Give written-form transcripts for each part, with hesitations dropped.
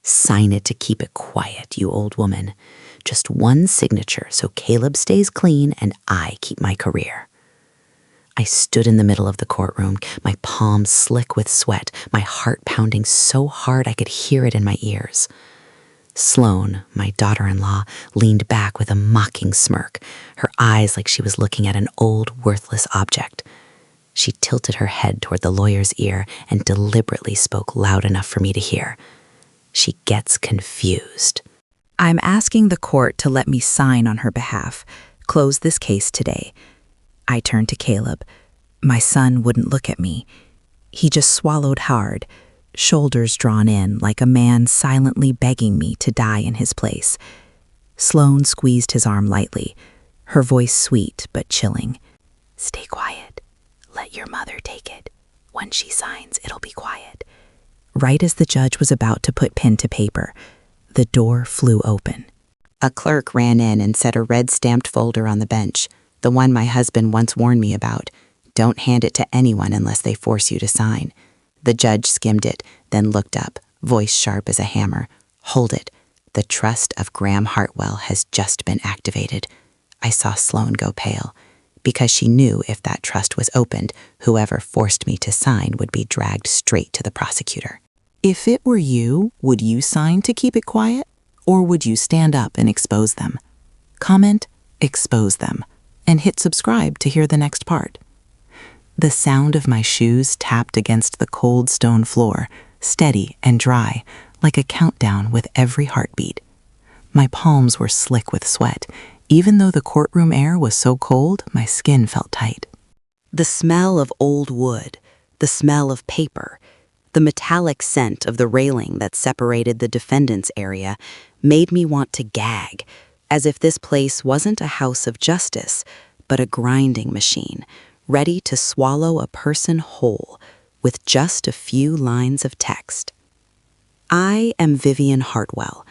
Sign it to keep it quiet, you old woman. Just one signature so Caleb stays clean and I keep my career. I stood in the middle of the courtroom, my palms slick with sweat, my heart pounding so hard I could hear it in my ears. Sloan, my daughter-in-law, leaned back with a mocking smirk, her eyes like she was looking at an old, worthless object. She tilted her head toward the lawyer's ear and deliberately spoke loud enough for me to hear. She gets confused. I'm asking the court to let me sign on her behalf. Close this case today. I turned to Caleb. My son wouldn't look at me. He just swallowed hard, shoulders drawn in like a man silently begging me to die in his place. Sloan squeezed his arm lightly, her voice sweet but chilling. Stay quiet. Let your mother take it. When she signs, it'll be quiet. Right as the judge was about to put pen to paper, the door flew open. A clerk ran in and set a red-stamped folder on the bench, the one my husband once warned me about. Don't hand it to anyone unless they force you to sign. The judge skimmed it, then looked up, voice sharp as a hammer. Hold it. The trust of Graham Hartwell has just been activated. I saw Sloan go pale, because she knew if that trust was opened, whoever forced me to sign would be dragged straight to the prosecutor. If it were you, would you sign to keep it quiet? Or would you stand up and expose them? Comment, expose them, and hit subscribe to hear the next part. The sound of my shoes tapped against the cold stone floor, steady and dry, like a countdown with every heartbeat. My palms were slick with sweat. Even though the courtroom air was so cold, my skin felt tight. The smell of old wood, the smell of paper, the metallic scent of the railing that separated the defendant's area made me want to gag, as if this place wasn't a house of justice, but a grinding machine, ready to swallow a person whole with just a few lines of text. I am Vivian Hartwell,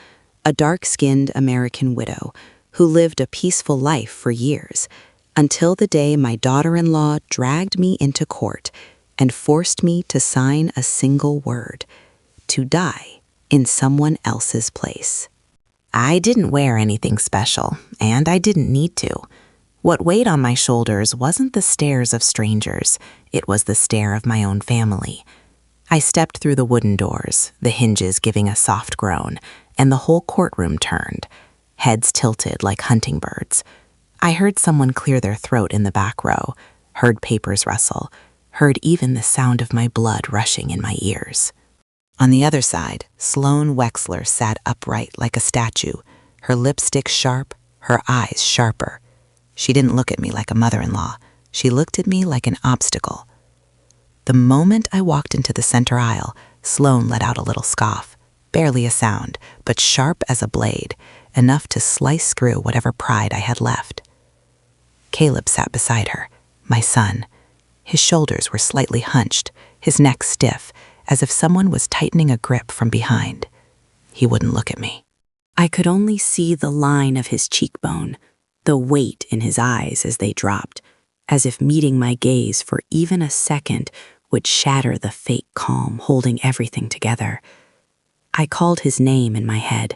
a dark-skinned American widow who lived a peaceful life for years, until the day my daughter-in-law dragged me into court and forced me to sign a single word, to die in someone else's place. I didn't wear anything special, and I didn't need to. What weighed on my shoulders wasn't the stares of strangers, it was the stare of my own family. I stepped through the wooden doors, the hinges giving a soft groan, and the whole courtroom turned, heads tilted like hunting birds. I heard someone clear their throat in the back row, heard papers rustle, heard even the sound of my blood rushing in my ears. On the other side, Sloan Wexler sat upright like a statue, her lipstick sharp, her eyes sharper. She didn't look at me like a mother-in-law. She looked at me like an obstacle. The moment I walked into the center aisle, Sloan let out a little scoff, barely a sound, but sharp as a blade, enough to slice through whatever pride I had left. Caleb sat beside her, my son. His shoulders were slightly hunched, his neck stiff, as if someone was tightening a grip from behind. He wouldn't look at me. I could only see the line of his cheekbone, the weight in his eyes as they dropped, as if meeting my gaze for even a second would shatter the fake calm holding everything together. I called his name in my head.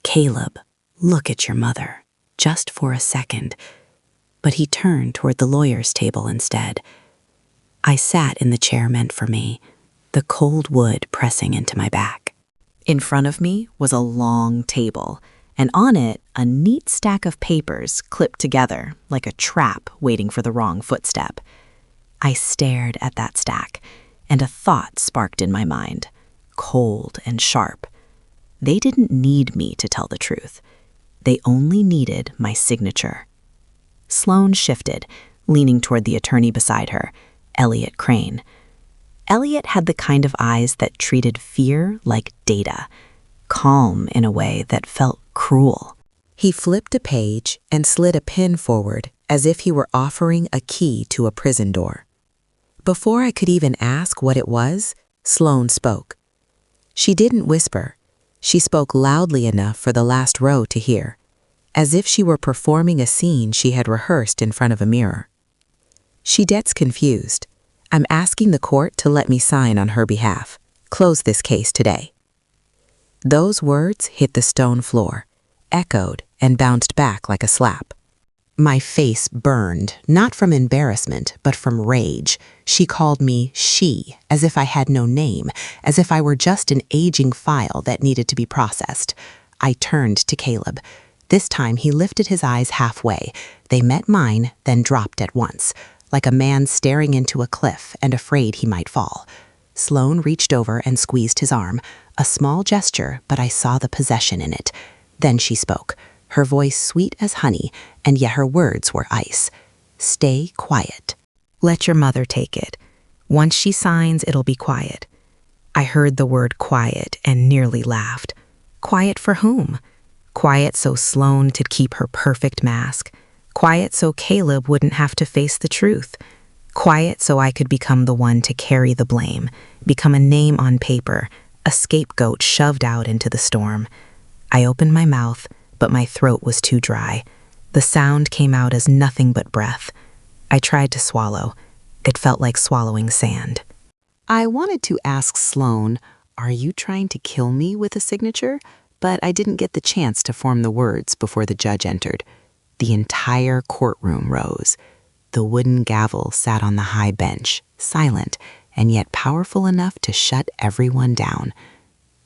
Caleb, look at your mother, just for a second. But he turned toward the lawyer's table instead. I sat in the chair meant for me, the cold wood pressing into my back. In front of me was a long table, and on it a neat stack of papers clipped together like a trap waiting for the wrong footstep. I stared at that stack, and a thought sparked in my mind, cold and sharp. They didn't need me to tell the truth. They only needed my signature. Sloan shifted, leaning toward the attorney beside her, Elliot Crane. Elliot had the kind of eyes that treated fear like data, calm in a way that felt cruel. He flipped a page and slid a pen forward as if he were offering a key to a prison door. Before I could even ask what it was, Sloan spoke. She didn't whisper. She spoke loudly enough for the last row to hear, as if she were performing a scene she had rehearsed in front of a mirror. She gets confused. I'm asking the court to let me sign on her behalf. Close this case today. Those words hit the stone floor, echoed, and bounced back like a slap. My face burned, not from embarrassment, but from rage. She called me she, as if I had no name, as if I were just an aging file that needed to be processed. I turned to Caleb. This time he lifted his eyes halfway. They met mine, then dropped at once, like a man staring into a cliff and afraid he might fall. Sloan reached over and squeezed his arm. A small gesture, but I saw the possession in it. Then she spoke, her voice sweet as honey, and yet her words were ice. Stay quiet. Let your mother take it. Once she signs, it'll be quiet. I heard the word quiet and nearly laughed. Quiet for whom? Quiet so Sloan could keep her perfect mask. Quiet so Caleb wouldn't have to face the truth. Quiet so I could become the one to carry the blame, become a name on paper, a scapegoat shoved out into the storm. I opened my mouth, but my throat was too dry. The sound came out as nothing but breath. I tried to swallow. It felt like swallowing sand. I wanted to ask Sloan, "Are you trying to kill me with a signature?" But I didn't get the chance to form the words before the judge entered. The entire courtroom rose. The wooden gavel sat on the high bench, silent, and yet powerful enough to shut everyone down.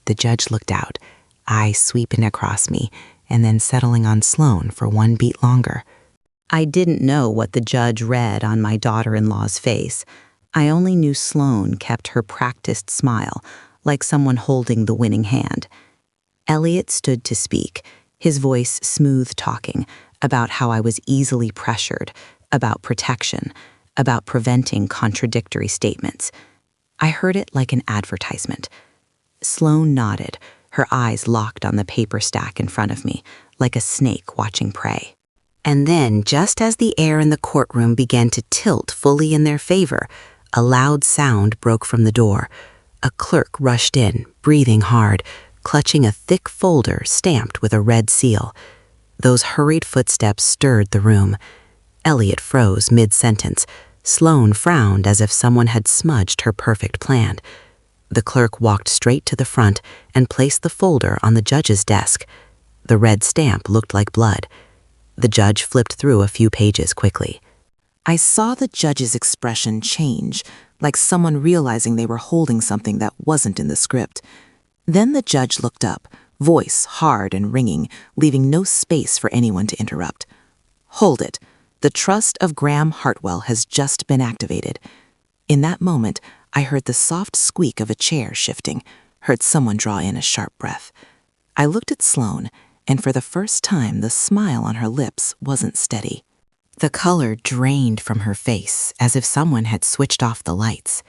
The judge looked out, eyes sweeping across me, and then settling on Sloan for one beat longer. I didn't know what the judge read on my daughter-in-law's face. I only knew Sloan kept her practiced smile, like someone holding the winning hand. Elliot stood to speak, his voice smooth-talking, about how I was easily pressured, about protection, about preventing contradictory statements. I heard it like an advertisement. Sloan nodded, her eyes locked on the paper stack in front of me, like a snake watching prey. And then, just as the air in the courtroom began to tilt fully in their favor, a loud sound broke from the door. A clerk rushed in, breathing hard, clutching a thick folder stamped with a red seal. Those hurried footsteps stirred the room. Elliot froze mid-sentence. Sloan frowned as if someone had smudged her perfect plan. The clerk walked straight to the front and placed the folder on the judge's desk. The red stamp looked like blood. The judge flipped through a few pages quickly. I saw the judge's expression change, like someone realizing they were holding something that wasn't in the script. Then the judge looked up, voice hard and ringing, leaving no space for anyone to interrupt. "Hold it. The trust of Graham Hartwell has just been activated." In that moment, I heard the soft squeak of a chair shifting, heard someone draw in a sharp breath. I looked at Sloan, and for the first time the smile on her lips wasn't steady. The color drained from her face as if someone had switched off the lights.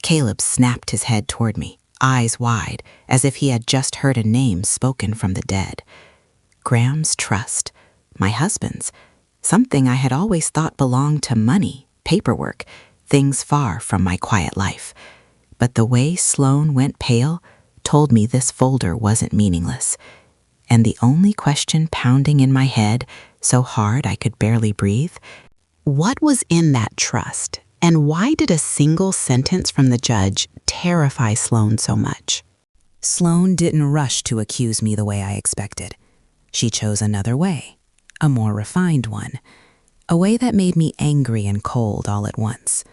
Caleb snapped his head toward me, eyes wide, as if he had just heard a name spoken from the dead. Graham's trust, my husband's, something I had always thought belonged to money, paperwork, things far from my quiet life. But the way Sloan went pale told me this folder wasn't meaningless. And the only question pounding in my head, so hard I could barely breathe, what was in that trust, and why did a single sentence from the judge terrify Sloan so much? Sloan didn't rush to accuse me the way I expected. She chose another way, a more refined one, a way that made me angry and cold all at once.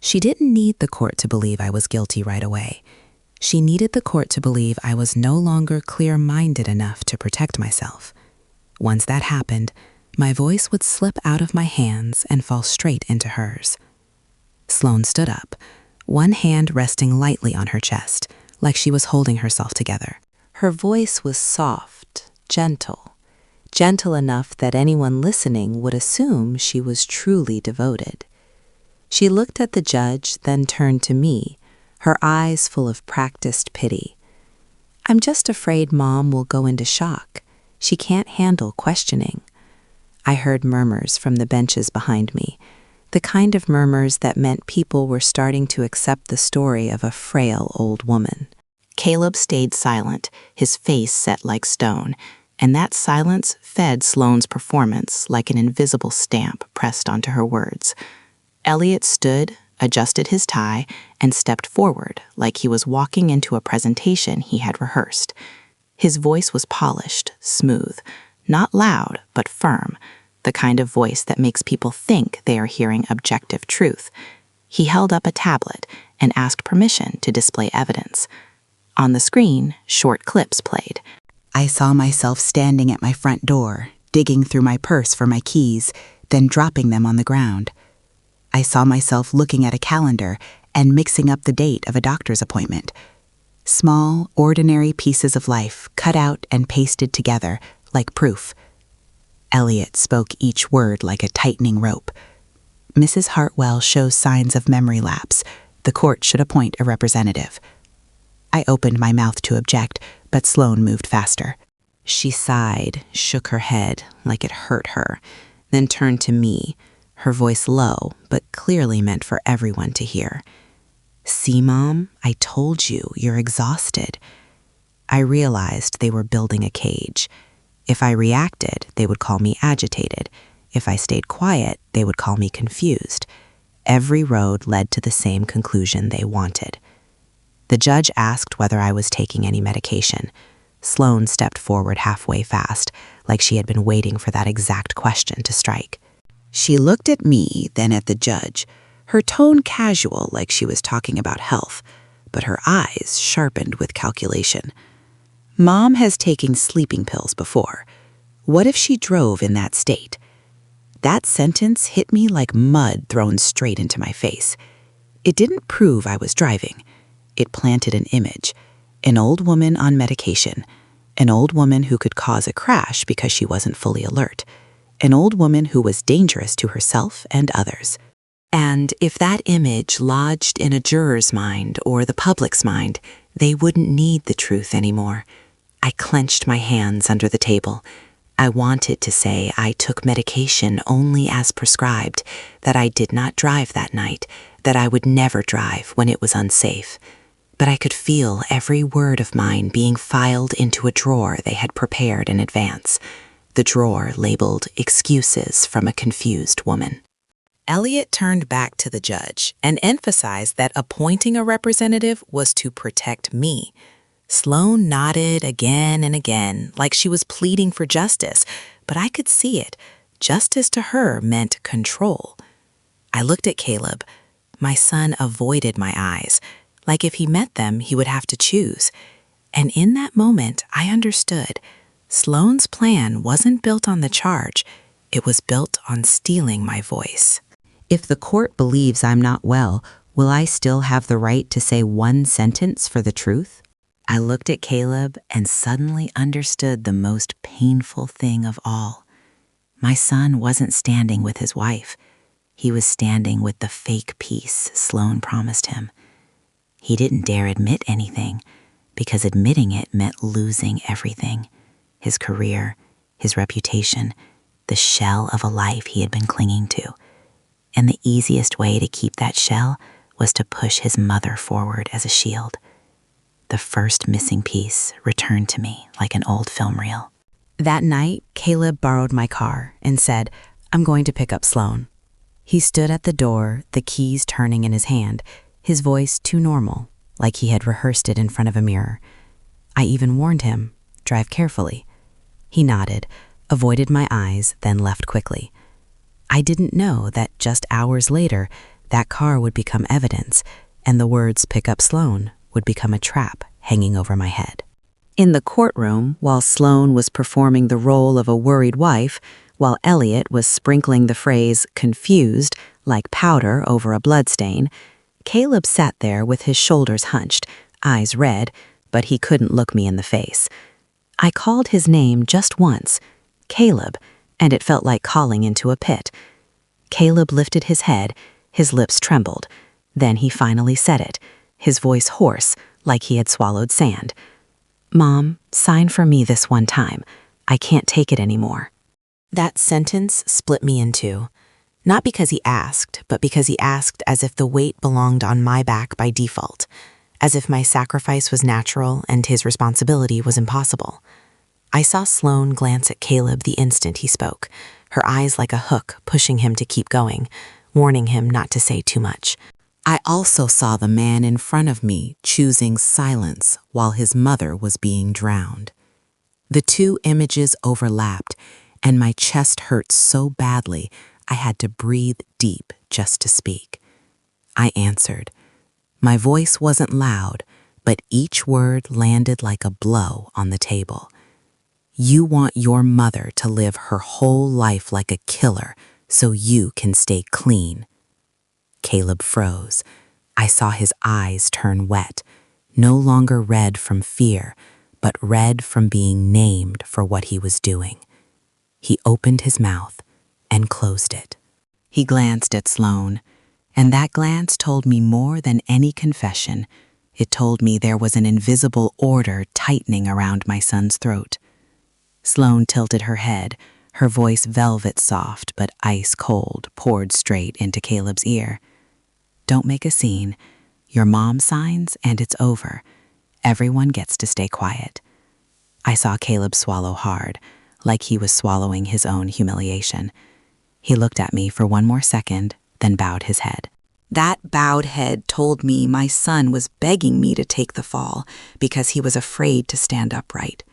She didn't need the court to believe I was guilty right away. She needed the court to believe I was no longer clear-minded enough to protect myself. Once that happened, my voice would slip out of my hands and fall straight into hers. Sloan stood up, one hand resting lightly on her chest, like she was holding herself together. Her voice was soft, gentle enough that anyone listening would assume she was truly devoted. She looked at the judge, then turned to me, her eyes full of practiced pity. "I'm just afraid Mom will go into shock. She can't handle questioning." I heard murmurs from the benches behind me, the kind of murmurs that meant people were starting to accept the story of a frail old woman. Caleb stayed silent, his face set like stone, and that silence fed Sloan's performance like an invisible stamp pressed onto her words. Elliot stood, adjusted his tie, and stepped forward like he was walking into a presentation he had rehearsed. His voice was polished, smooth, not loud, but firm, the kind of voice that makes people think they are hearing objective truth. He held up a tablet and asked permission to display evidence. On the screen, short clips played. I saw myself standing at my front door, digging through my purse for my keys, then dropping them on the ground. I saw myself looking at a calendar and mixing up the date of a doctor's appointment. Small, ordinary pieces of life cut out and pasted together like proof. Elliot spoke each word like a tightening rope. Mrs. Hartwell shows signs of memory lapse. The court should appoint a representative. I opened my mouth to object, but Sloan moved faster. She sighed, shook her head like it hurt her, then turned to me, her voice low, but clearly meant for everyone to hear. "See, Mom, I told you, you're exhausted." I realized they were building a cage. If I reacted, they would call me agitated. If I stayed quiet, they would call me confused. Every road led to the same conclusion they wanted. The judge asked whether I was taking any medication. Sloan stepped forward halfway fast, like she had been waiting for that exact question to strike. She looked at me, then at the judge, her tone casual like she was talking about health, but her eyes sharpened with calculation. Mom has taken sleeping pills before. What if she drove in that state? That sentence hit me like mud thrown straight into my face. It didn't prove I was driving. It planted an image. An old woman on medication. An old woman who could cause a crash because she wasn't fully alert. An old woman who was dangerous to herself and others. And if that image lodged in a juror's mind or the public's mind, they wouldn't need the truth anymore. I clenched my hands under the table. I wanted to say I took medication only as prescribed, that I did not drive that night, that I would never drive when it was unsafe. But I could feel every word of mine being filed into a drawer they had prepared in advance. The drawer labeled "Excuses from a Confused Woman." Elliot turned back to the judge and emphasized that appointing a representative was to protect me. Sloan nodded again and again, like she was pleading for justice, but I could see it. Justice to her meant control. I looked at Caleb. My son avoided my eyes. Like if he met them, he would have to choose. And in that moment, I understood. Sloan's plan wasn't built on the charge. It was built on stealing my voice. If the court believes I'm not well, will I still have the right to say one sentence for the truth? I looked at Caleb and suddenly understood the most painful thing of all. My son wasn't standing with his wife. He was standing with the fake peace Sloan promised him. He didn't dare admit anything, because admitting it meant losing everything. His career, his reputation, the shell of a life he had been clinging to. And the easiest way to keep that shell was to push his mother forward as a shield. The first missing piece returned to me like an old film reel. That night, Caleb borrowed my car and said, "I'm going to pick up Sloan." He stood at the door, the keys turning in his hand, his voice too normal, like he had rehearsed it in front of a mirror. I even warned him, "Drive carefully." He nodded, avoided my eyes, then left quickly. I didn't know that just hours later, that car would become evidence, and the words "pick up Sloan" would become a trap hanging over my head. In the courtroom, while Sloan was performing the role of a worried wife, while Elliot was sprinkling the phrase "confused" like powder over a bloodstain, Caleb sat there with his shoulders hunched, eyes red, but he couldn't look me in the face. I called his name just once, Caleb, and it felt like calling into a pit. Caleb lifted his head, his lips trembled. Then he finally said it, his voice hoarse, like he had swallowed sand. "Mom, sign for me this one time. I can't take it anymore." That sentence split me in two. Not because he asked, but because he asked as if the weight belonged on my back by default, as if my sacrifice was natural and his responsibility was impossible. I saw Sloan glance at Caleb the instant he spoke, her eyes like a hook pushing him to keep going, warning him not to say too much. I also saw the man in front of me choosing silence while his mother was being drowned. The two images overlapped, and my chest hurt so badly I had to breathe deep just to speak. I answered. My voice wasn't loud, but each word landed like a blow on the table. You want your mother to live her whole life like a killer so you can stay clean. Caleb froze. I saw his eyes turn wet, no longer red from fear, but red from being named for what he was doing. He opened his mouth and closed it. He glanced at Sloan, and that glance told me more than any confession. It told me there was an invisible order tightening around my son's throat. Sloan tilted her head, her voice velvet soft but ice cold, poured straight into Caleb's ear. Don't make a scene. Your mom signs and it's over. Everyone gets to stay quiet. I saw Caleb swallow hard, like he was swallowing his own humiliation. He looked at me for one more second, then bowed his head. That bowed head told me my son was begging me to take the fall because he was afraid to stand upright.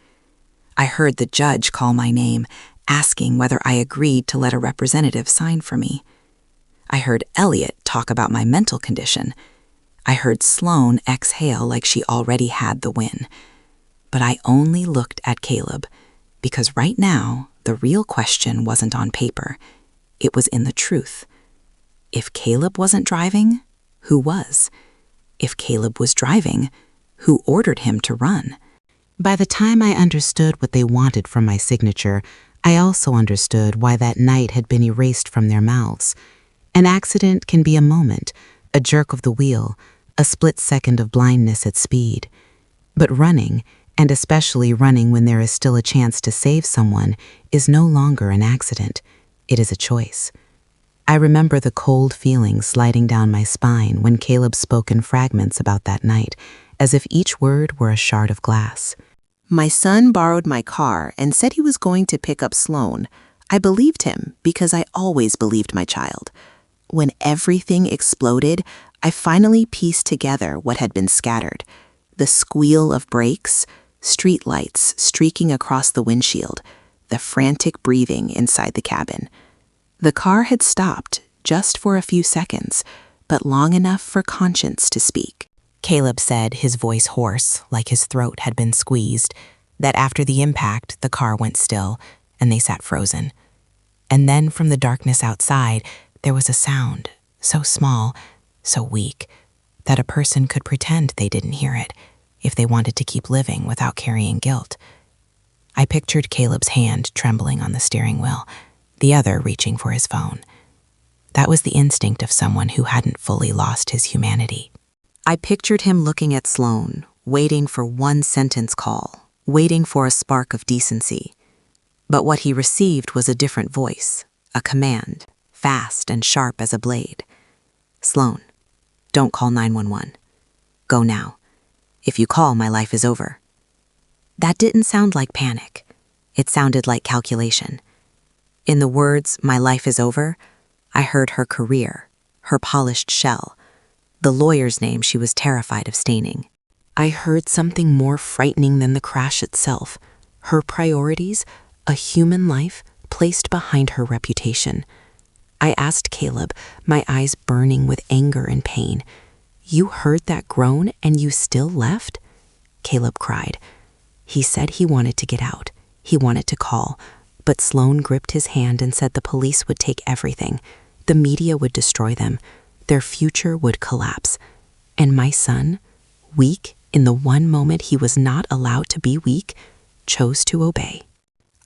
I heard the judge call my name, asking whether I agreed to let a representative sign for me. I heard Elliot talk about my mental condition. I heard Sloan exhale like she already had the win. But I only looked at Caleb, because right now, the real question wasn't on paper. It was in the truth. If Caleb wasn't driving, who was? If Caleb was driving, who ordered him to run? By the time I understood what they wanted from my signature, I also understood why that night had been erased from their mouths. An accident can be a moment, a jerk of the wheel, a split second of blindness at speed. But running, and especially running when there is still a chance to save someone, is no longer an accident. It is a choice. I remember the cold feeling sliding down my spine when Caleb spoke in fragments about that night, as if each word were a shard of glass. My son borrowed my car and said he was going to pick up Sloan. I believed him because I always believed my child. When everything exploded, I finally pieced together what had been scattered. The squeal of brakes, streetlights streaking across the windshield, the frantic breathing inside the cabin. The car had stopped just for a few seconds, but long enough for conscience to speak. Caleb said, his voice hoarse, like his throat had been squeezed, that after the impact, the car went still, and they sat frozen. And then from the darkness outside, there was a sound, so small, so weak, that a person could pretend they didn't hear it if they wanted to keep living without carrying guilt. I pictured Caleb's hand trembling on the steering wheel, the other reaching for his phone. That was the instinct of someone who hadn't fully lost his humanity. I pictured him looking at Sloan, waiting for one sentence call, waiting for a spark of decency. But what he received was a different voice, a command, fast and sharp as a blade. Sloan, don't call 911. Go now. If you call, my life is over. That didn't sound like panic. It sounded like calculation. In the words, my life is over, I heard her career, her polished shell, the lawyer's name she was terrified of staining. I heard something more frightening than the crash itself, her priorities, a human life placed behind her reputation. I asked Caleb, my eyes burning with anger and pain, "You heard that groan and you still left?" Caleb cried. He said he wanted to get out. He wanted to call. But Sloan gripped his hand and said the police would take everything. The media would destroy them. Their future would collapse. And my son, weak in the one moment he was not allowed to be weak, chose to obey.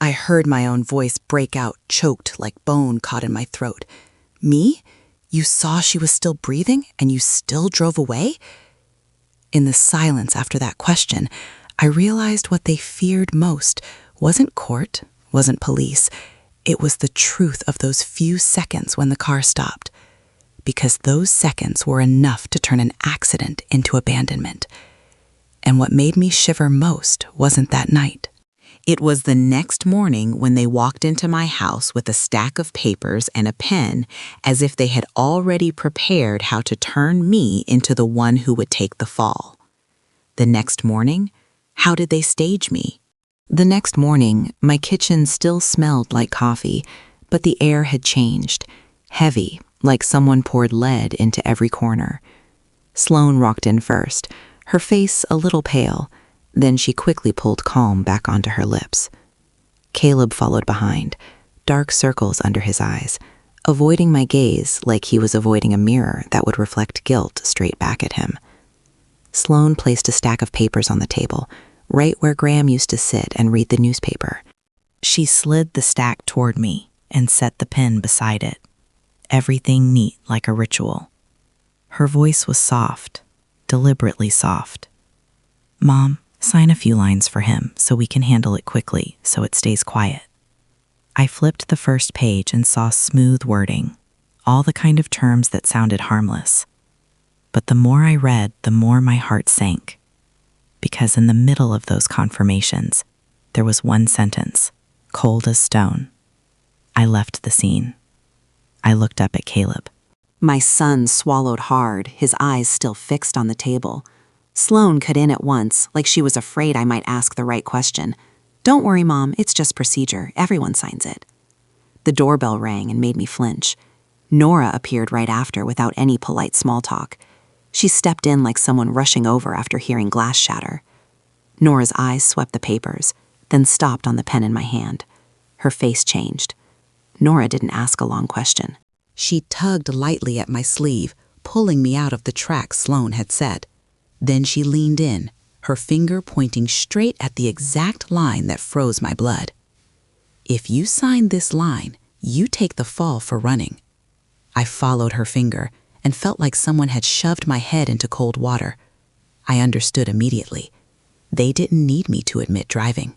I heard my own voice break out, choked like bone caught in my throat. Me? You saw she was still breathing and you still drove away? In the silence after that question, I realized what they feared most wasn't court, wasn't police. It was the truth of those few seconds when the car stopped. Because those seconds were enough to turn an accident into abandonment. And what made me shiver most wasn't that night. It was the next morning when they walked into my house with a stack of papers and a pen, as if they had already prepared how to turn me into the one who would take the fall. The next morning, how did they stage me? The next morning, my kitchen still smelled like coffee, but the air had changed, heavy, like someone poured lead into every corner. Sloan walked in first, her face a little pale. Then she quickly pulled calm back onto her lips. Caleb followed behind, dark circles under his eyes, avoiding my gaze like he was avoiding a mirror that would reflect guilt straight back at him. Sloan placed a stack of papers on the table, right where Graham used to sit and read the newspaper. She slid the stack toward me and set the pen beside it, everything neat like a ritual. Her voice was soft, deliberately soft. "Mom, sign a few lines for him so we can handle it quickly so it stays quiet." I flipped the first page and saw smooth wording, all the kind of terms that sounded harmless. But the more I read, the more my heart sank, because in the middle of those confirmations, there was one sentence, cold as stone. I left the scene. I looked up at Caleb. My son swallowed hard, his eyes still fixed on the table. Sloan cut in at once, like she was afraid I might ask the right question. "Don't worry, Mom, it's just procedure. Everyone signs it." The doorbell rang and made me flinch. Nora appeared right after without any polite small talk. She stepped in like someone rushing over after hearing glass shatter. Nora's eyes swept the papers, then stopped on the pen in my hand. Her face changed. Nora didn't ask a long question. She tugged lightly at my sleeve, pulling me out of the track Sloan had set. Then she leaned in, her finger pointing straight at the exact line that froze my blood. "If you sign this line, you take the fall for running." I followed her finger and felt like someone had shoved my head into cold water. I understood immediately. They didn't need me to admit driving.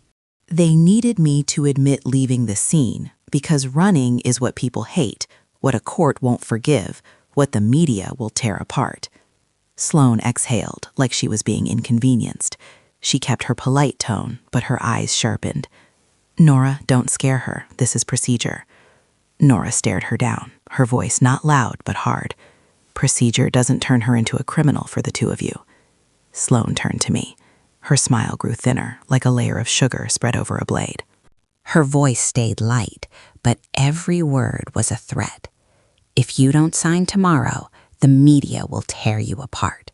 They needed me to admit leaving the scene, because running is what people hate, what a court won't forgive, what the media will tear apart. Sloan exhaled like she was being inconvenienced. She kept her polite tone, but her eyes sharpened. "Nora, don't scare her. This is procedure." Nora stared her down, her voice not loud but hard. "Procedure doesn't turn her into a criminal for the two of you." Sloan turned to me. Her smile grew thinner, like a layer of sugar spread over a blade. Her voice stayed light, but every word was a threat. "If you don't sign tomorrow, the media will tear you apart."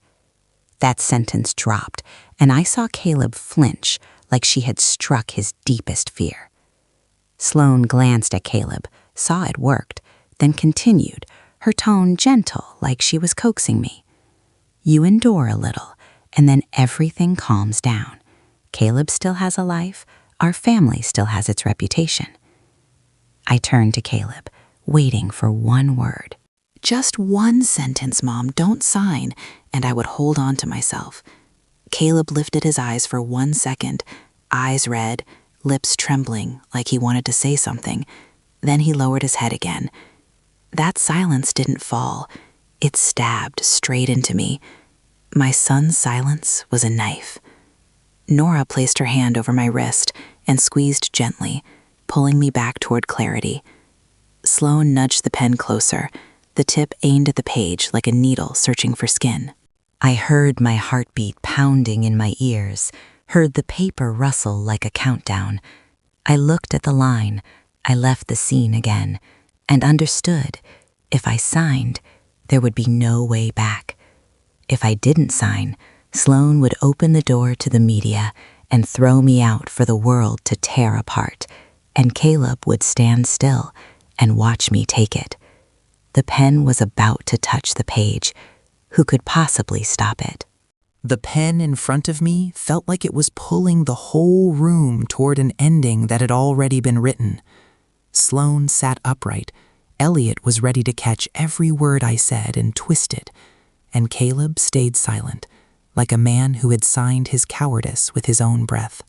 That sentence dropped, and I saw Caleb flinch like she had struck his deepest fear. Sloan glanced at Caleb, saw it worked, then continued, her tone gentle like she was coaxing me. "You endure a little, and then everything calms down. Caleb still has a life, our family still has its reputation." I turned to Caleb, waiting for one word. "Just one sentence, Mom, don't sign," and I would hold on to myself. Caleb lifted his eyes for 1 second, eyes red, lips trembling like he wanted to say something. Then he lowered his head again. That silence didn't fall. It stabbed straight into me. My son's silence was a knife. Nora placed her hand over my wrist and squeezed gently, pulling me back toward clarity. Sloan nudged the pen closer, the tip aimed at the page like a needle searching for skin. I heard my heartbeat pounding in my ears, heard the paper rustle like a countdown. I looked at the line, I left the scene again, and understood, if I signed, there would be no way back. If I didn't sign, Sloan would open the door to the media and throw me out for the world to tear apart, and Caleb would stand still and watch me take it. The pen was about to touch the page. Who could possibly stop it? The pen in front of me felt like it was pulling the whole room toward an ending that had already been written. Sloan sat upright. Elliot was ready to catch every word I said and twist it. And Caleb stayed silent, like a man who had signed his cowardice with his own breath.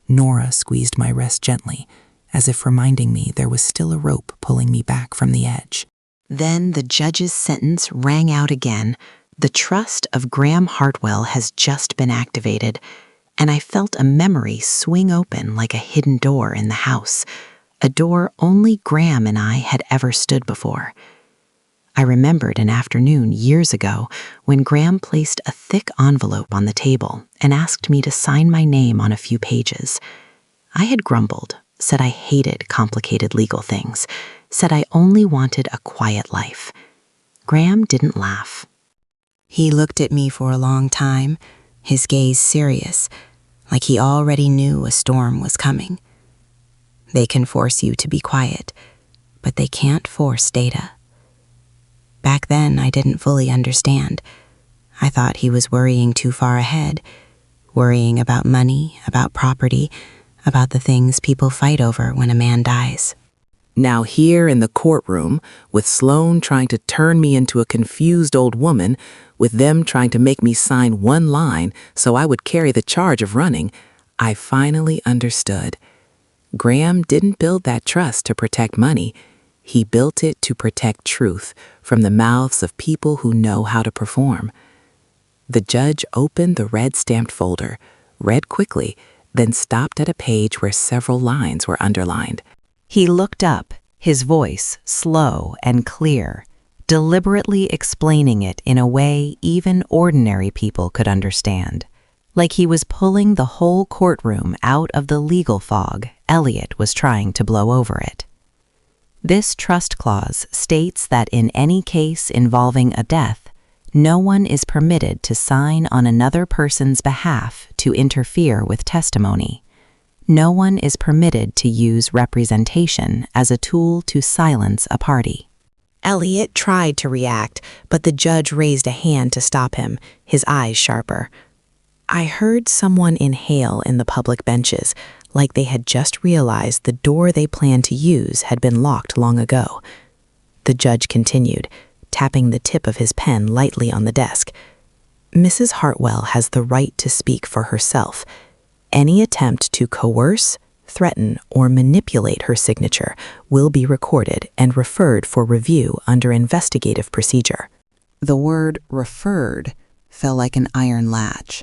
Nora squeezed my wrist gently, as if reminding me there was still a rope pulling me back from the edge. Then the judge's sentence rang out again. The trust of Graham Hartwell has just been activated, and I felt a memory swing open like a hidden door in the house, a door only Graham and I had ever stood before. I remembered an afternoon years ago when Graham placed a thick envelope on the table and asked me to sign my name on a few pages. I had grumbled, said I hated complicated legal things, said I only wanted a quiet life. Graham didn't laugh. He looked at me for a long time, his gaze serious, like he already knew a storm was coming. They can force you to be quiet, but they can't force data. Back then, I didn't fully understand. I thought he was worrying too far ahead, worrying about money, about property, about the things people fight over when a man dies. Now here in the courtroom, with Sloan trying to turn me into a confused old woman, with them trying to make me sign one line so I would carry the charge of running, I finally understood. Graham didn't build that trust to protect money. He built it to protect truth from the mouths of people who know how to perform. The judge opened the red-stamped folder, read quickly, then stopped at a page where several lines were underlined. He looked up, his voice slow and clear, deliberately explaining it in a way even ordinary people could understand, like he was pulling the whole courtroom out of the legal fog Elliot was trying to blow over it. This trust clause states that in any case involving a death, no one is permitted to sign on another person's behalf to interfere with testimony. No one is permitted to use representation as a tool to silence a party. Elliot tried to react, but the judge raised a hand to stop him, his eyes sharper. I heard someone inhale in the public benches, like they had just realized the door they planned to use had been locked long ago. The judge continued, tapping the tip of his pen lightly on the desk. Mrs. Hartwell has the right to speak for herself. Any attempt to coerce, threaten, or manipulate her signature will be recorded and referred for review under investigative procedure. The word referred fell like an iron latch.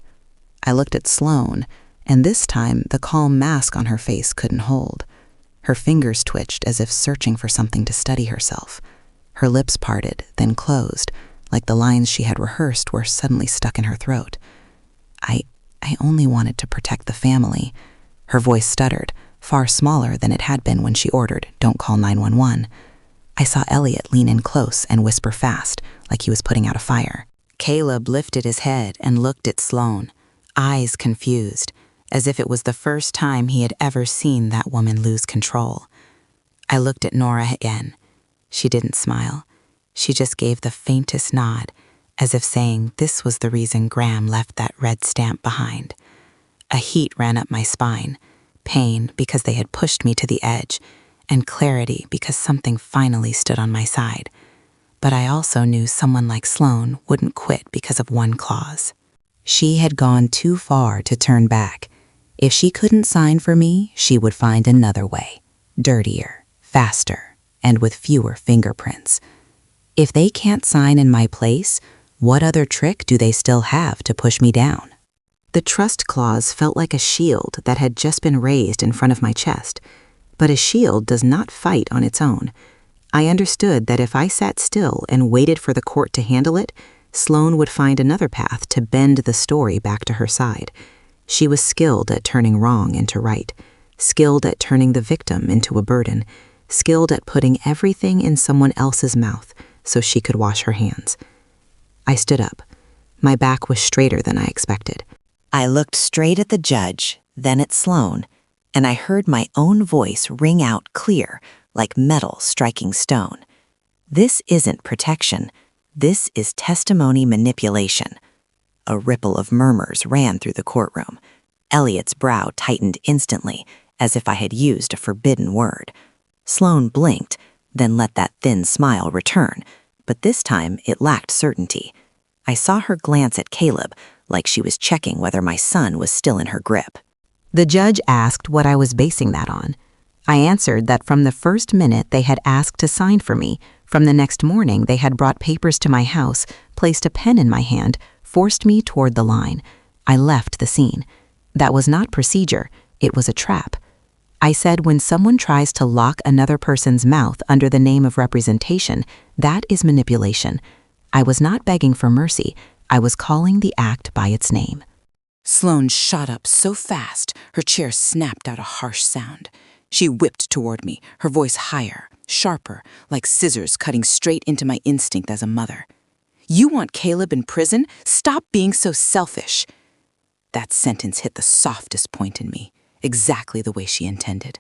I looked at Sloan, and this time the calm mask on her face couldn't hold. Her fingers twitched as if searching for something to steady herself. Her lips parted, then closed, like the lines she had rehearsed were suddenly stuck in her throat. I only wanted to protect the family. Her voice stuttered, far smaller than it had been when she ordered, "Don't call 911." I saw Elliot lean in close and whisper fast, like he was putting out a fire. Caleb lifted his head and looked at Sloan, eyes confused, as if it was the first time he had ever seen that woman lose control. I looked at Nora again. She didn't smile. She just gave the faintest nod, as if saying this was the reason Graham left that red stamp behind. A heat ran up my spine, pain because they had pushed me to the edge, and clarity because something finally stood on my side. But I also knew someone like Sloan wouldn't quit because of one clause. She had gone too far to turn back. If she couldn't sign for me, she would find another way, dirtier, faster, and with fewer fingerprints. If they can't sign in my place, what other trick do they still have to push me down? The trust clause felt like a shield that had just been raised in front of my chest, but a shield does not fight on its own. I understood that if I sat still and waited for the court to handle it, Sloan would find another path to bend the story back to her side. She was skilled at turning wrong into right, skilled at turning the victim into a burden, skilled at putting everything in someone else's mouth so she could wash her hands. I stood up. My back was straighter than I expected. I looked straight at the judge, then at Sloan, and I heard my own voice ring out clear, like metal striking stone. This isn't protection. This is testimony manipulation. A ripple of murmurs ran through the courtroom. Elliot's brow tightened instantly, as if I had used a forbidden word. Sloan blinked, then let that thin smile return, but this time it lacked certainty. I saw her glance at Caleb, like she was checking whether my son was still in her grip. The judge asked what I was basing that on. I answered that from the first minute they had asked to sign for me, from the next morning they had brought papers to my house, placed a pen in my hand, forced me toward the line. I left the scene. That was not procedure, it was a trap. I said when someone tries to lock another person's mouth under the name of representation, that is manipulation. I was not begging for mercy, I was calling the act by its name. Sloane shot up so fast, her chair snapped out a harsh sound. She whipped toward me, her voice higher, sharper, like scissors cutting straight into my instinct as a mother. "You want Caleb in prison? Stop being so selfish." That sentence hit the softest point in me, exactly the way she intended.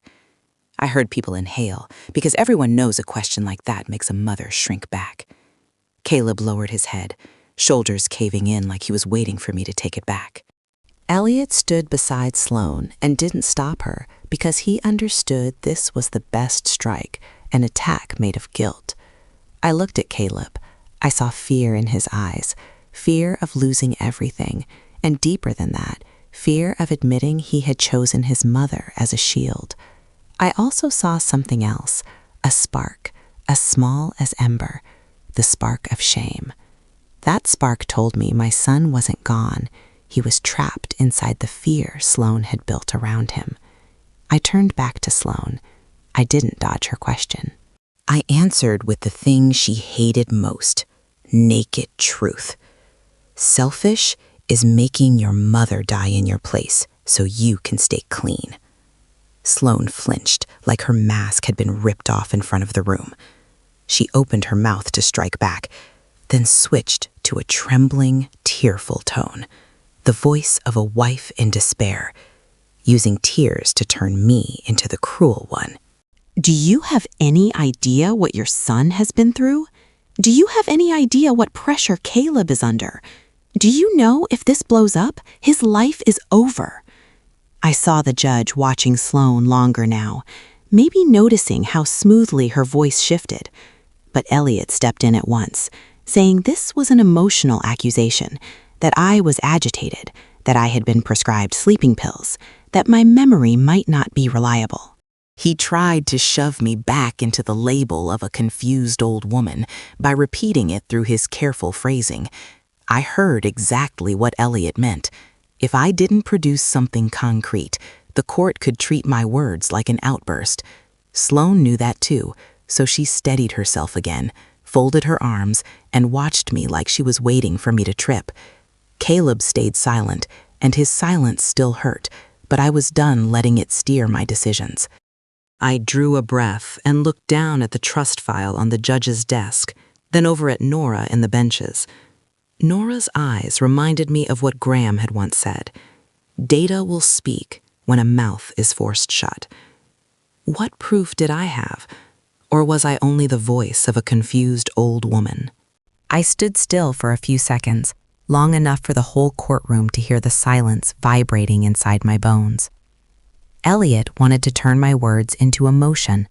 I heard people inhale, because everyone knows a question like that makes a mother shrink back. Caleb lowered his head, shoulders caving in like he was waiting for me to take it back. Elliot stood beside Sloane and didn't stop her because he understood this was the best strike, an attack made of guilt. I looked at Caleb. I saw fear in his eyes, fear of losing everything, and deeper than that, fear of admitting he had chosen his mother as a shield. I also saw something else, a spark, as small as ember, the spark of shame. That spark told me my son wasn't gone. He was trapped inside the fear Sloane had built around him. I turned back to Sloane. I didn't dodge her question. I answered with the thing she hated most, naked truth. Selfish is making your mother die in your place so you can stay clean. Sloane flinched like her mask had been ripped off in front of the room. She opened her mouth to strike back, then switched to a trembling, tearful tone, the voice of a wife in despair, using tears to turn me into the cruel one. Do you have any idea what your son has been through? Do you have any idea what pressure Caleb is under? Do you know if this blows up, his life is over? I saw the judge watching Sloane longer now, maybe noticing how smoothly her voice shifted. But Elliot stepped in at once, saying this was an emotional accusation, that I was agitated, that I had been prescribed sleeping pills, that my memory might not be reliable. He tried to shove me back into the label of a confused old woman by repeating it through his careful phrasing. I heard exactly what Elliot meant. If I didn't produce something concrete, the court could treat my words like an outburst. Sloane knew that too, so she steadied herself again, folded her arms, and watched me like she was waiting for me to trip. Caleb stayed silent, and his silence still hurt, but I was done letting it steer my decisions. I drew a breath and looked down at the trust file on the judge's desk, then over at Nora in the benches. Nora's eyes reminded me of what Graham had once said. Data will speak when a mouth is forced shut. What proof did I have? Or was I only the voice of a confused old woman? I stood still for a few seconds, long enough for the whole courtroom to hear the silence vibrating inside my bones. Elliot wanted to turn my words into emotion.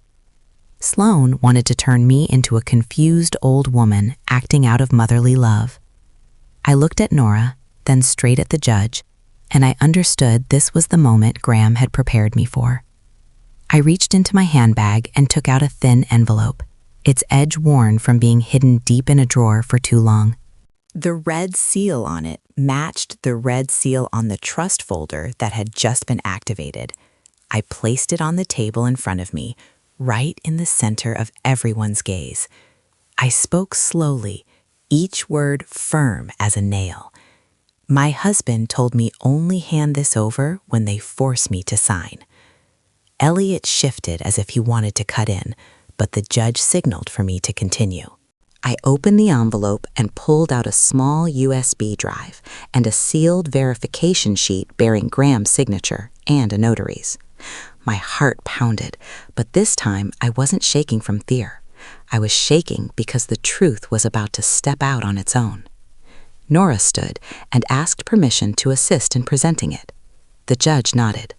Sloane wanted to turn me into a confused old woman acting out of motherly love. I looked at Nora, then straight at the judge, and I understood this was the moment Graham had prepared me for. I reached into my handbag and took out a thin envelope, its edge worn from being hidden deep in a drawer for too long. The red seal on it matched the red seal on the trust folder that had just been activated. I placed it on the table in front of me, right in the center of everyone's gaze. I spoke slowly, each word firm as a nail. My husband told me only hand this over when they force me to sign. Elliot shifted as if he wanted to cut in, but the judge signaled for me to continue. I opened the envelope and pulled out a small USB drive and a sealed verification sheet bearing Graham's signature and a notary's. My heart pounded, but this time I wasn't shaking from fear. I was shaking because the truth was about to step out on its own. Nora stood and asked permission to assist in presenting it. The judge nodded.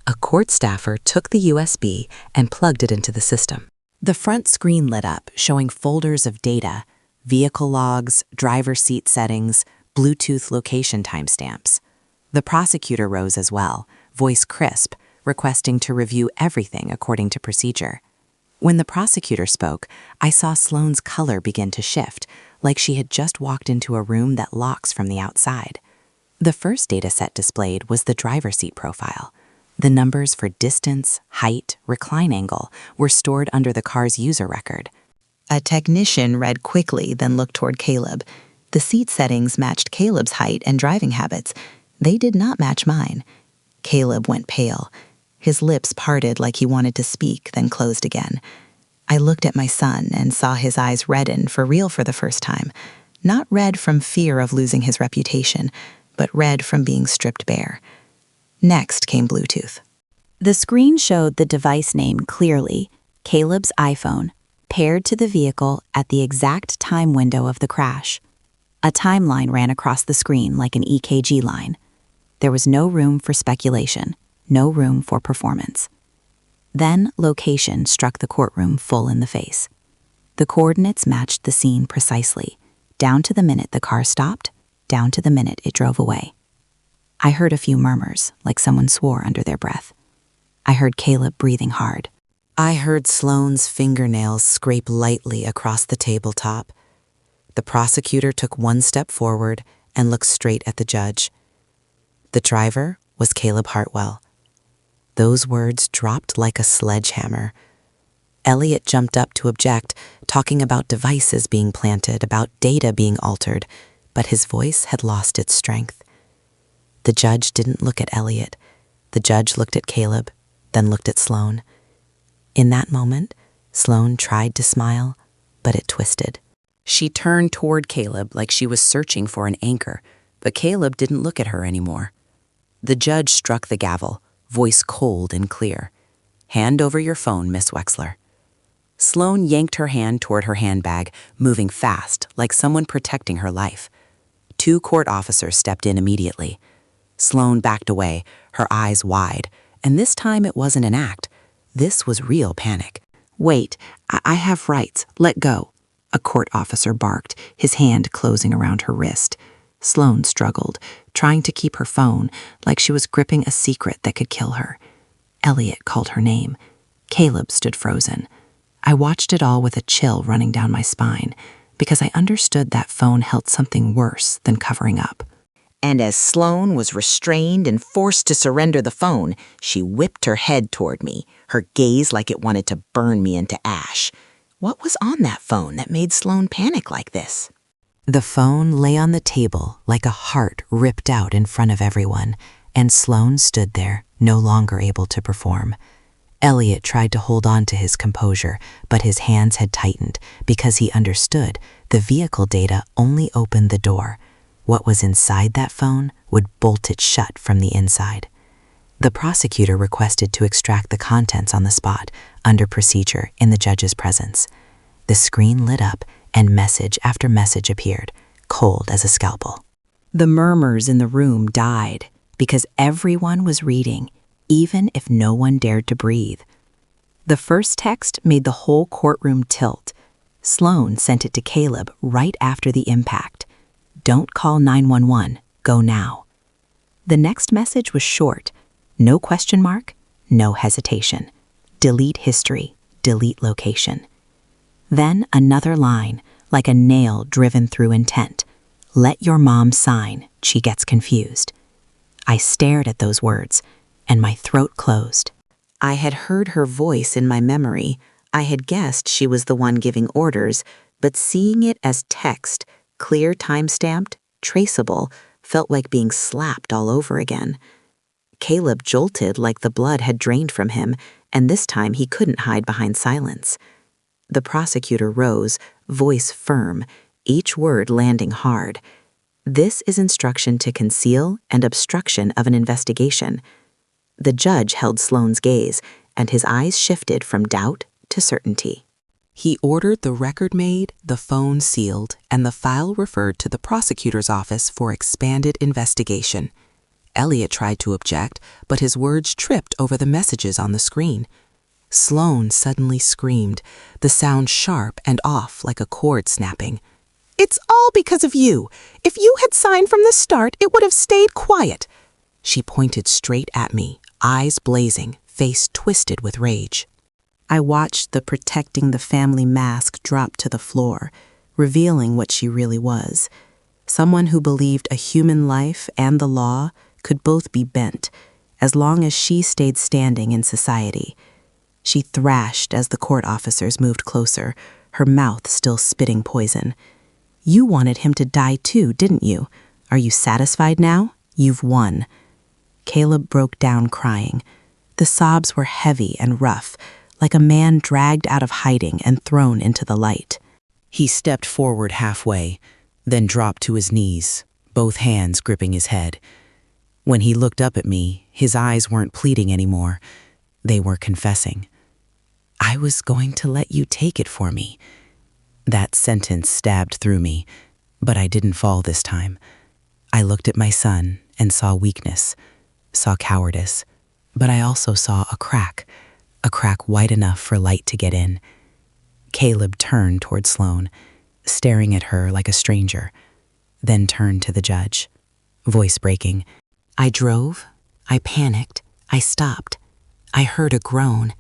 A court staffer took the USB and plugged it into the system. The front screen lit up, showing folders of data, vehicle logs, driver seat settings, Bluetooth location timestamps. The prosecutor rose as well, voice crisp, requesting to review everything according to procedure. When the prosecutor spoke, I saw Sloane's color begin to shift, like she had just walked into a room that locks from the outside. The first data set displayed was the driver's seat profile. The numbers for distance, height, recline angle were stored under the car's user record. A technician read quickly, then looked toward Caleb. The seat settings matched Caleb's height and driving habits. They did not match mine. Caleb went pale. His lips parted like he wanted to speak, then closed again. I looked at my son and saw his eyes redden for real for the first time. Not red from fear of losing his reputation, but red from being stripped bare. Next came Bluetooth. The screen showed the device name clearly, Caleb's iPhone, paired to the vehicle at the exact time window of the crash. A timeline ran across the screen like an EKG line. There was no room for speculation, no room for performance. Then location struck the courtroom full in the face. The coordinates matched the scene precisely, down to the minute the car stopped, down to the minute it drove away. I heard a few murmurs, like someone swore under their breath. I heard Caleb breathing hard. I heard Sloane's fingernails scrape lightly across the tabletop. The prosecutor took one step forward and looked straight at the judge. The driver was Caleb Hartwell. Those words dropped like a sledgehammer. Elliot jumped up to object, talking about devices being planted, about data being altered, but his voice had lost its strength. The judge didn't look at Elliot. The judge looked at Caleb, then looked at Sloane. In that moment, Sloane tried to smile, but it twisted. She turned toward Caleb like she was searching for an anchor, but Caleb didn't look at her anymore. The judge struck the gavel, voice cold and clear. "Hand over your phone, Miss Wexler." Sloane yanked her hand toward her handbag, moving fast, like someone protecting her life. 2 court officers stepped in immediately. Sloane backed away, her eyes wide, and this time it wasn't an act. This was real panic. "Wait, I have rights. Let go," a court officer barked, his hand closing around her wrist. Sloane struggled, trying to keep her phone, like she was gripping a secret that could kill her. Elliot called her name. Caleb stood frozen. I watched it all with a chill running down my spine, because I understood that phone held something worse than covering up. And as Sloane was restrained and forced to surrender the phone, she whipped her head toward me, her gaze like it wanted to burn me into ash. What was on that phone that made Sloane panic like this? The phone lay on the table like a heart ripped out in front of everyone, and Sloane stood there, no longer able to perform. Elliot tried to hold on to his composure, but his hands had tightened because he understood the vehicle data only opened the door. What was inside that phone would bolt it shut from the inside. The prosecutor requested to extract the contents on the spot, under procedure, in the judge's presence. The screen lit up, and message after message appeared, cold as a scalpel. The murmurs in the room died because everyone was reading, even if no one dared to breathe. The first text made the whole courtroom tilt. Sloane sent it to Caleb right after the impact. "Don't call 911, go now." The next message was short. No question mark, no hesitation. Delete history, delete location. Then another line, like a nail driven through intent. "Let your mom sign, she gets confused." I stared at those words, and my throat closed. I had heard her voice in my memory. I had guessed she was the one giving orders, but seeing it as text, clear time-stamped, traceable, felt like being slapped all over again. Caleb jolted like the blood had drained from him, and this time he couldn't hide behind silence. The prosecutor rose, voice firm, each word landing hard. This is instruction to conceal and obstruction of an investigation. The judge held Sloane's gaze, and his eyes shifted from doubt to certainty. He ordered the record made, the phone sealed, and the file referred to the prosecutor's office for expanded investigation. Elliot tried to object, but his words tripped over the messages on the screen. Sloane suddenly screamed, the sound sharp and off like a cord snapping. "It's all because of you. If you had signed from the start, it would have stayed quiet." She pointed straight at me, eyes blazing, face twisted with rage. I watched the protecting the family mask drop to the floor, revealing what she really was. Someone who believed a human life and the law could both be bent, as long as she stayed standing in society. She thrashed as the court officers moved closer, her mouth still spitting poison. "You wanted him to die too, didn't you? Are you satisfied now? You've won." Caleb broke down crying. The sobs were heavy and rough, like a man dragged out of hiding and thrown into the light. He stepped forward halfway, then dropped to his knees, both hands gripping his head. When he looked up at me, his eyes weren't pleading anymore. They were confessing. "I was going to let you take it for me." That sentence stabbed through me, but I didn't fall this time. I looked at my son and saw weakness, saw cowardice, but I also saw a crack wide enough for light to get in. Caleb turned toward Sloan, staring at her like a stranger, then turned to the judge, voice breaking. "I drove, I panicked, I stopped. I heard a groan.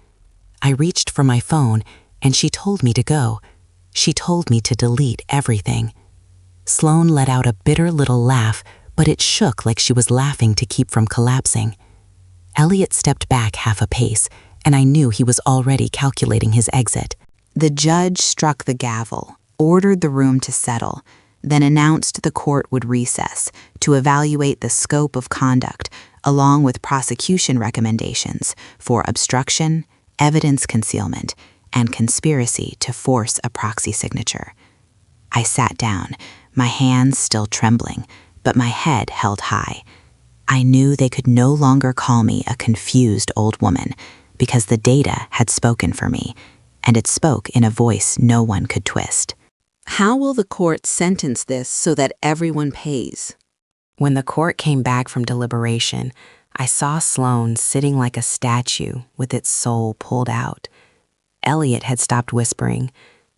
I reached for my phone, and she told me to go. She told me to delete everything." Sloan let out a bitter little laugh, but it shook like she was laughing to keep from collapsing. Elliot stepped back half a pace, and I knew he was already calculating his exit. The judge struck the gavel, ordered the room to settle, then announced the court would recess to evaluate the scope of conduct along with prosecution recommendations for obstruction, evidence concealment, and conspiracy to force a proxy signature. I sat down, my hands still trembling, but my head held high. I knew they could no longer call me a confused old woman because the data had spoken for me, and it spoke in a voice no one could twist. How will the court sentence this so that everyone pays? When the court came back from deliberation, I saw Sloan sitting like a statue with its soul pulled out. Elliot had stopped whispering.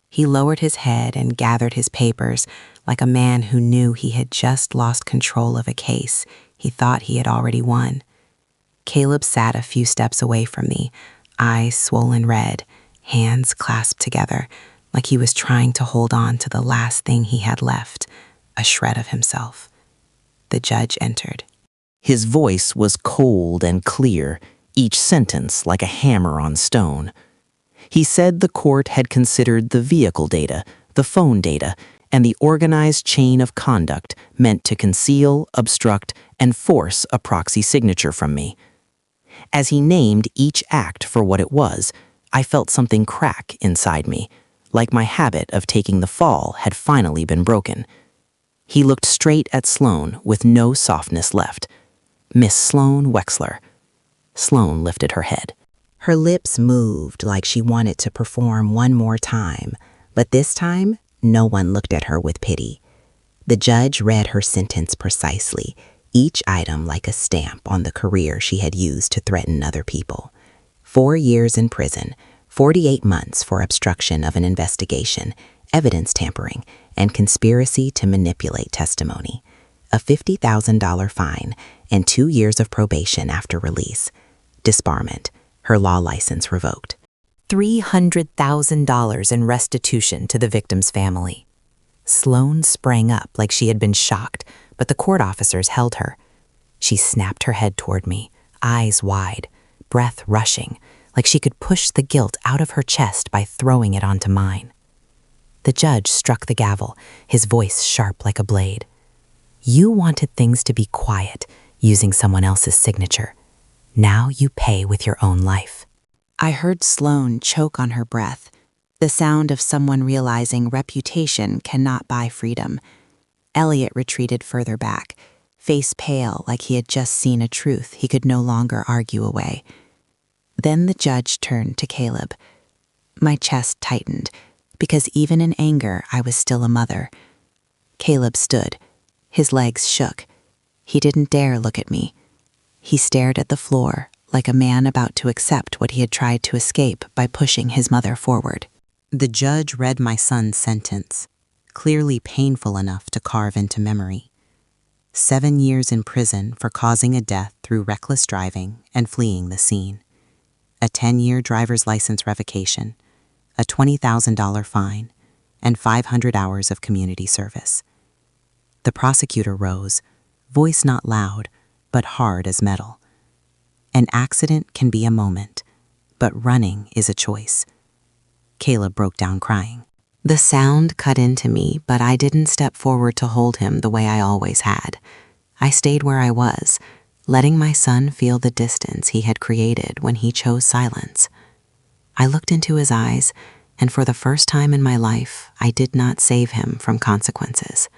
He lowered his head and gathered his papers like a man who knew he had just lost control of a case he thought he had already won. Caleb sat a few steps away from me, eyes swollen red, hands clasped together, like he was trying to hold on to the last thing he had left, a shred of himself. The judge entered. His voice was cold and clear, each sentence like a hammer on stone. He said the court had considered the vehicle data, the phone data, and the organized chain of conduct meant to conceal, obstruct, and force a proxy signature from me. As he named each act for what it was, I felt something crack inside me, like my habit of taking the fall had finally been broken. He looked straight at Sloan with no softness left. "Miss Sloan Wexler." Sloan lifted her head. Her lips moved like she wanted to perform one more time, but this time, no one looked at her with pity. The judge read her sentence precisely, each item like a stamp on the career she had used to threaten other people. 4 years in prison, 48 months for obstruction of an investigation, evidence tampering, and conspiracy to manipulate testimony. A $50,000 fine and 2 years of probation after release. Disbarment, her law license revoked. $300,000 in restitution to the victim's family. Sloan sprang up like she had been shocked, but the court officers held her. She snapped her head toward me, eyes wide, breath rushing, like she could push the guilt out of her chest by throwing it onto mine. The judge struck the gavel, his voice sharp like a blade. "You wanted things to be quiet, using someone else's signature. Now you pay with your own life." I heard Sloan choke on her breath, the sound of someone realizing reputation cannot buy freedom. Elliot retreated further back, face pale like he had just seen a truth he could no longer argue away. Then the judge turned to Caleb. My chest tightened, because even in anger I was still a mother. Caleb stood. His legs shook. He didn't dare look at me. He stared at the floor, like a man about to accept what he had tried to escape by pushing his mother forward. The judge read my son's sentence, clearly painful enough to carve into memory. 7 years in prison for causing a death through reckless driving and fleeing the scene. A 10-year driver's license revocation, a $20,000 fine, and 500 hours of community service. The prosecutor rose, voice not loud, but hard as metal. An accident can be a moment, but running is a choice. Caleb broke down crying. The sound cut into me, but I didn't step forward to hold him the way I always had. I stayed where I was, letting my son feel the distance he had created when he chose silence. I looked into his eyes, and for the first time in my life, I did not save him from consequences.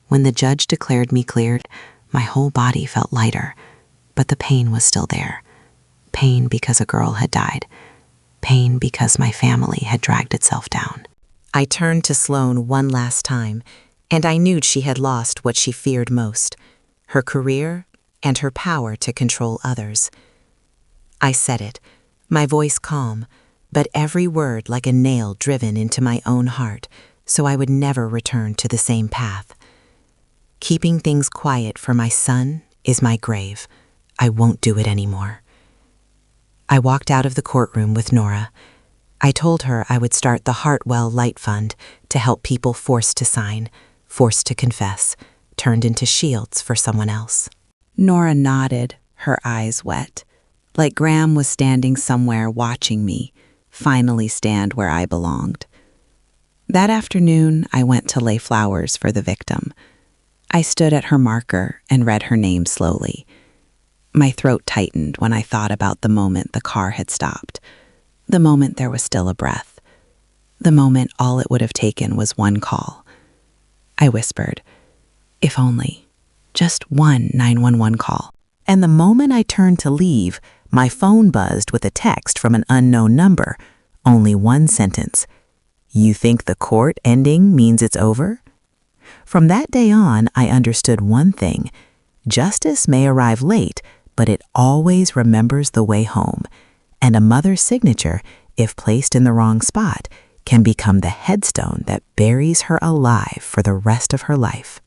When the judge declared me cleared, my whole body felt lighter, but the pain was still there. Pain because a girl had died. Pain because my family had dragged itself down. I turned to Sloane one last time, and I knew she had lost what she feared most, her career and her power to control others. I said it, my voice calm, but every word like a nail driven into my own heart, so I would never return to the same path. Keeping things quiet for my son is my grave. I won't do it anymore. I walked out of the courtroom with Nora. I told her I would start the Hartwell Light Fund to help people forced to sign, forced to confess, turned into shields for someone else. Nora nodded, her eyes wet, like Graham was standing somewhere watching me, finally stand where I belonged. That afternoon, I went to lay flowers for the victim. I stood at her marker and read her name slowly. My throat tightened when I thought about the moment the car had stopped, the moment there was still a breath, the moment all it would have taken was one call. I whispered, if only, just one 911 call. And the moment I turned to leave, my phone buzzed with a text from an unknown number. Only one sentence. You think the court ending means it's over? From that day on, I understood one thing. Justice may arrive late, but it always remembers the way home. And a mother's signature, if placed in the wrong spot, can become the headstone that buries her alive for the rest of her life.